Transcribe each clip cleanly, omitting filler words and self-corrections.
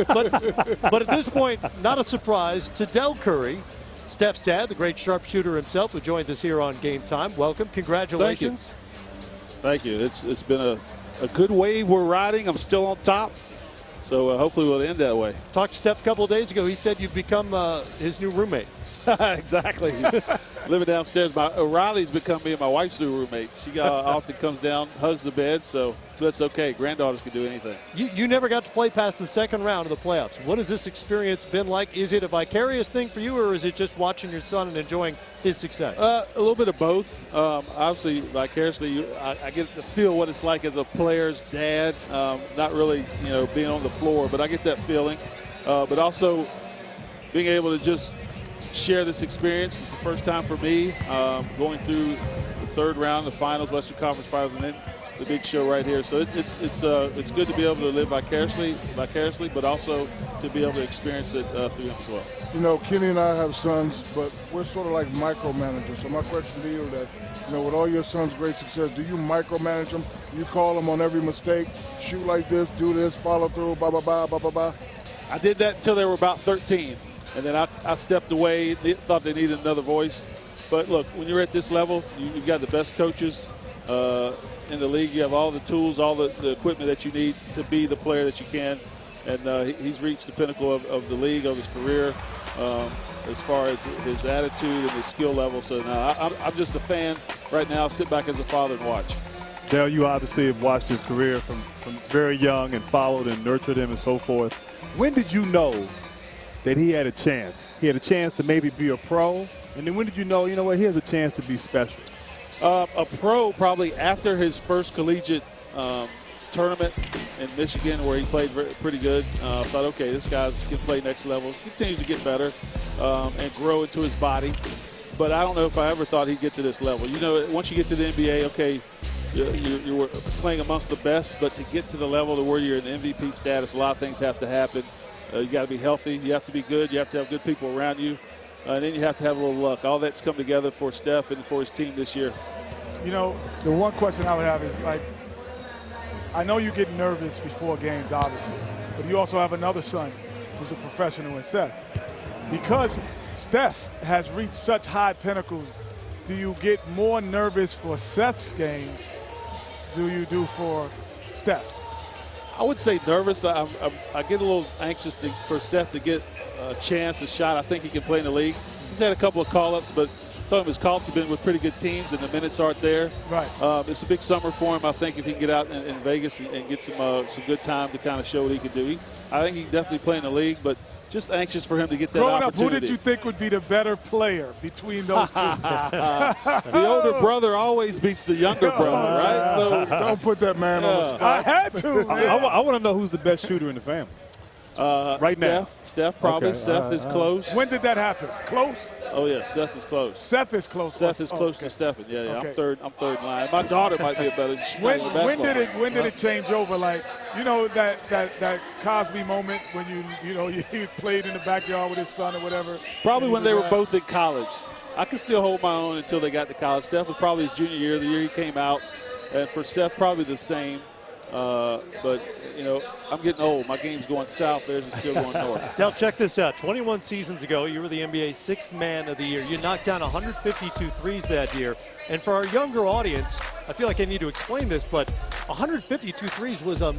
But at this point, not a surprise to Dell Curry, Steph's dad, the great sharpshooter himself, who joins us here on Game Time. Welcome. Congratulations. Thank you. It's been a good wave we're riding. I'm still on top. So hopefully we'll end that way. Talked to Steph a couple of days ago. He said you've become his new roommate. Exactly. Living downstairs. Riley's become me and my wife's new roommate. She often comes down, hugs the bed, so that's okay. Granddaughters can do anything. You never got to play past the second round of the playoffs. What has this experience been like? Is it a vicarious thing for you, or is it just watching your son and enjoying his success? A little bit of both. Obviously, vicariously, I get to feel what it's like as a player's dad. Not really, being on the floor, but I get that feeling. But also being able to just share this experience. It's the first time for me going through the third round, the finals, Western Conference Finals, and then the big show right here. So it's good to be able to live vicariously, but also to be able to experience it through them as well. Kenny and I have sons, but we're sort of like micromanagers. So my question to you is that, with all your son's great success, do you micromanage them? You call them on every mistake, shoot like this, do this, follow through, blah, blah, blah, blah, blah, blah? I did that until they were about 13. And then I stepped away, thought they needed another voice. But look, when you're at this level, you've got the best coaches in the league. You have all the tools, all the equipment that you need to be the player that you can. And he's reached the pinnacle of the league, of his career, as far as his attitude and his skill level. So now I'm just a fan right now. Sit back as a father and watch. Dale, you obviously have watched his career from very young and followed and nurtured him and so forth. When did you know that he had a chance? He had a chance to maybe be a pro, and then when did you know what, he has a chance to be special? A pro probably after his first collegiate tournament in Michigan, where he played pretty good. Thought, okay, this guy can play next level. Continues to get better and grow into his body. But I don't know if I ever thought he'd get to this level. Once you get to the NBA, okay, you're playing amongst the best, but to get to the level to where you're in MVP status, a lot of things have to happen. You got to be healthy. You have to be good. You have to have good people around you. And then you have to have a little luck. All that's come together for Steph and for his team this year. The one question I would have is, I know you get nervous before games, obviously, but you also have another son who's a professional in Seth. Because Steph has reached such high pinnacles, do you get more nervous for Seth's games than you do for Steph's? I would say nervous. I get a little anxious for Seth to get a chance, a shot. I think he can play in the league. He's had a couple of call-ups, but some of his call-ups have been with pretty good teams, and the minutes aren't there. Right. It's a big summer for him. I think if he can get out in Vegas and get some good time to kind of show what he can do. I think he can definitely play in the league, but just anxious for him to get that opportunity. opportunity. Growing up, who did you think would be the better player between those two? The older brother always beats the younger brother, right? So don't put that man on the spot. I had to. I want to know who's the best shooter in the family. Right now. Steph probably. Okay. Seth is close. When did that happen? Close? Oh, yeah, Seth is close. Seth is close. Seth is close to Stephen. Yeah. Okay. I'm third in line. My daughter might be a better shooter. When did it change over? That Cosby moment when you played in the backyard with his son or whatever? Probably when they were both in college. I could still hold my own until they got to college. Steph was probably his junior year, the year he came out. And for Seth, probably the same. But I'm getting old. My game's going south. Theirs is still going north. Del, check this out. 21 seasons ago, you were the NBA's sixth man of the year. You knocked down 152 threes that year. And for our younger audience, I feel like I need to explain this, but 152 threes was a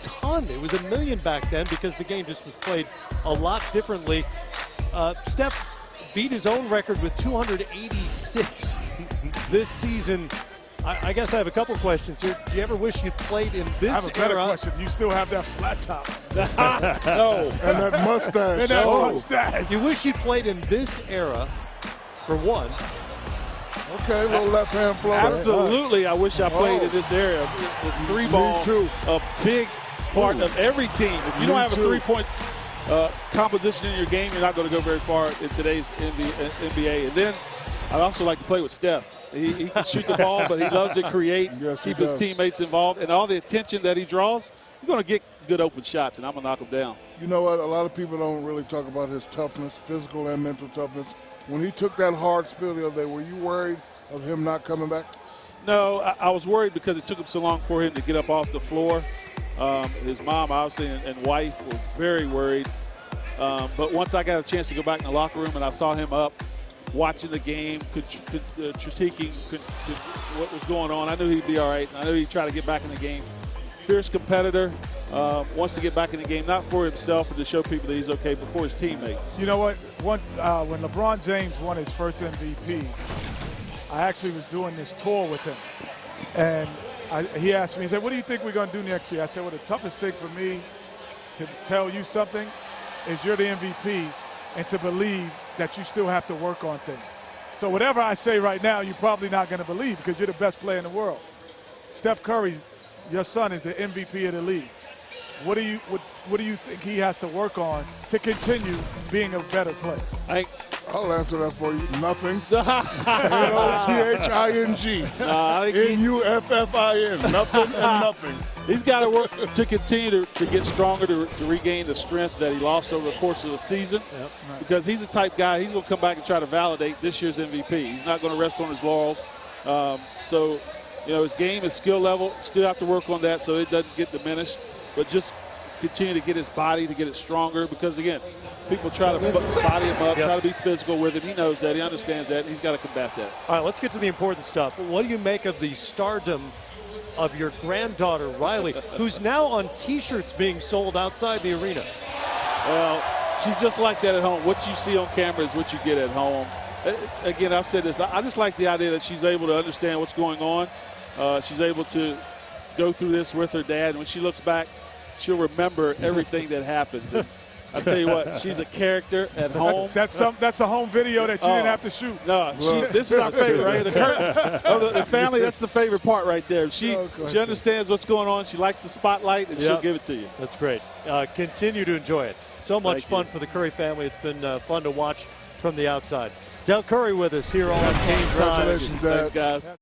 ton. It was a million back then because the game just was played a lot differently. Steph beat his own record with 286 this season. I guess I have a couple questions here. Do you ever wish you'd played in this era? I have a better question. You still have that flat top. No. And that mustache. Mustache. You wish you'd played in this era, for one. Okay, little left hand flow. Absolutely, I wish I played in this area. The three ball, a big part of every team. If you don't have a three-point composition in your game, you're not going to go very far in today's NBA. And then I'd also like to play with Steph. He can shoot the ball, but he loves to create, keep his teammates involved. And all the attention that he draws, you're going to get good open shots, and I'm going to knock them down. You know what? A lot of people don't really talk about his toughness, physical and mental toughness. When he took that hard spill the other day, were you worried of him not coming back? No, I was worried because it took him so long for him to get up off the floor. His mom, obviously, and wife were very worried. But once I got a chance to go back in the locker room and I saw him up watching the game, critiquing what was going on, I knew he'd be all right. I knew he'd try to get back in the game. Fierce competitor, wants to get back in the game, not for himself and to show people that he's okay, but for his teammates. You know what? When LeBron James won his first MVP, I actually was doing this tour with him. And he asked me, he said, what do you think we're going to do next year? I said, well, the toughest thing for me to tell you something is you're the MVP and to believe that you still have to work on things. So whatever I say right now, you're probably not going to believe because you're the best player in the world. Steph Curry, your son, is the MVP of the league. What do you think he has to work on to continue being a better player? I'll answer that for you. Nothing. N-O-T-H-I-N-G. N-U-F-F-I-N. Nothing and nothing. He's got to work to continue to get stronger, to regain the strength that he lost over the course of the season. Yep. Because he's the type guy, he's going to come back and try to validate this year's MVP. He's not going to rest on his laurels. So, his game, his skill level, still have to work on that so it doesn't get diminished. But just continue to get his body to get it stronger because, again, people try to body him up, try to be physical with him. He knows that. He understands that. And he's got to combat that. All right, let's get to the important stuff. What do you make of the stardom of your granddaughter, Riley, who's now on T-shirts being sold outside the arena? Well, she's just like that at home. What you see on camera is what you get at home. Again, I've said this. I just like the idea that she's able to understand what's going on. She's able to go through this with her dad. And when she looks back, she'll remember everything that happened. And I tell you what, she's a character at home. That's a home video that you didn't have to shoot. No, this is our favorite, right? The family, that's the favorite part right there. She understands what's going on. She likes the spotlight, and she'll give it to you. That's great. Continue to enjoy it. So much fun for the Curry family. It's been fun to watch from the outside. Dell Curry with us here on GameTime. Congratulations, Dad. Thanks, guys.